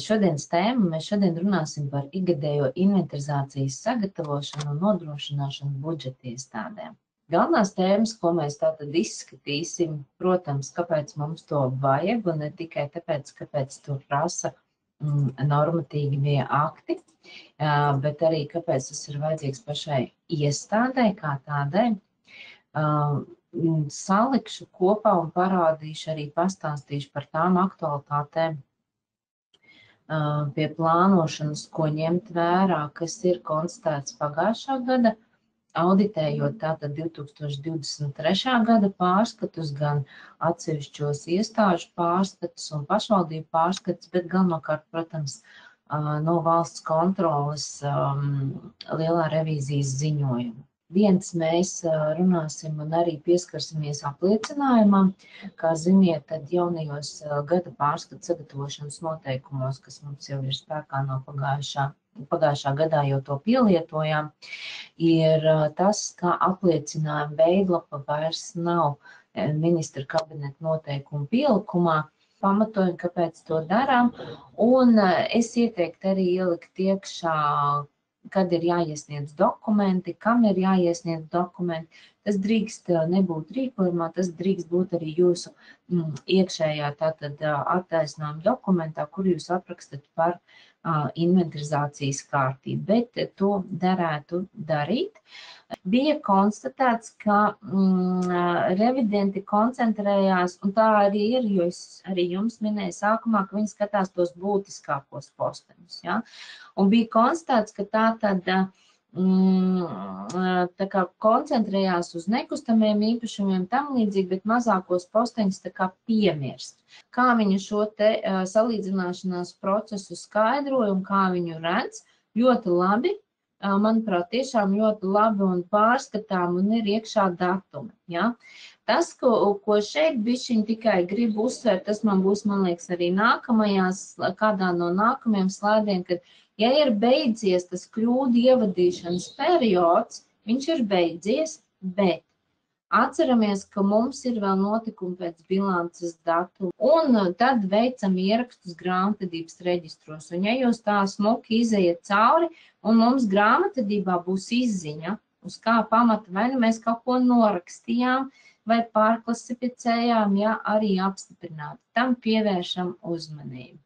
Šodienas tēma mēs šodien runāsim par ikgadējo inventarizācijas sagatavošanu un nodrošināšanu budžeta iestādēm. Galvenās tēmas, ko mēs tātad izskatīsim, protams, kāpēc mums to vajag, un ne tikai tāpēc, kāpēc to prasa normatīvie akti, bet arī kāpēc tas ir vajadzīgs pašai iestādē kā tādai. Salikšu kopā un parādīšu arī pastāstīšu par tām aktualitātēm pie plānošanas, ko ņemt vērā, kas ir konstatēts pagājušā gada, auditējot tātad 2023. gada pārskatus, gan atsevišķos iestāžu pārskatus un pašvaldību pārskatus, bet galvenokārt, protams, no valsts kontroles lielā revīzijas ziņojuma. Viens mēs runāsim un arī pieskarsimies apliecinājumam, kā ziniet, tad jaunajos gada pārskatu sagatavošanas noteikumos, kas mums jau ir spēkā no pagājušā gadā jau to pielietojām, ir tas, ka apliecinājuma veidlapa vairs nav ministra kabineta noteikumu pielikumā. Pamatojumi, kāpēc to darām, un es ieteiktu arī ielikt iekšā, kad ir jāiesniedz dokumenti, kam ir jāiesniedz dokumenti. Tas drīkst nebūt rīkojumā, tas drīkst būt arī jūsu iekšējā tātad attaisnojuma dokumentā, kur jūs aprakstat par inventarizācijas kārtību, bet to derētu darīt. Bija konstatēts, ka revidenti koncentrējās, un tā arī ir, jo es arī jums minēju sākumā, ka viņi skatās tos būtiskākos posteņus. Ja? Un bija konstatēts, ka tā kā koncentrējās uz nekustamiem īpašumiem tam līdzīgi, bet mazākos posteņus tā kā piemirst. Kā viņu šo te salīdzināšanās procesu skaidroja un kā viņu redz, ļoti labi, manuprāt, tiešām ļoti labi un pārskatām un ir iekšā datumi. Ja? Tas, ko šeit bišķiņ tikai gribu uzsvērt, tas man būs, man liekas, arī kādā no nākamajiem slaidiem, kad ja ir beidzies tas kļūdu ievadīšanas periods, viņš ir beidzies, bet atceramies, ka mums ir vēl notikumi pēc bilances datuma, un tad veicam ierakstus grāmatvedības reģistros. Un ja jūs tā smuki izejat cauri, un mums grāmatvedībā būs izziņa, uz kā pamata vai nu mēs kaut ko norakstījām, vai pārklasificējām, ja arī apstiprināti. Tam pievēršam uzmanību.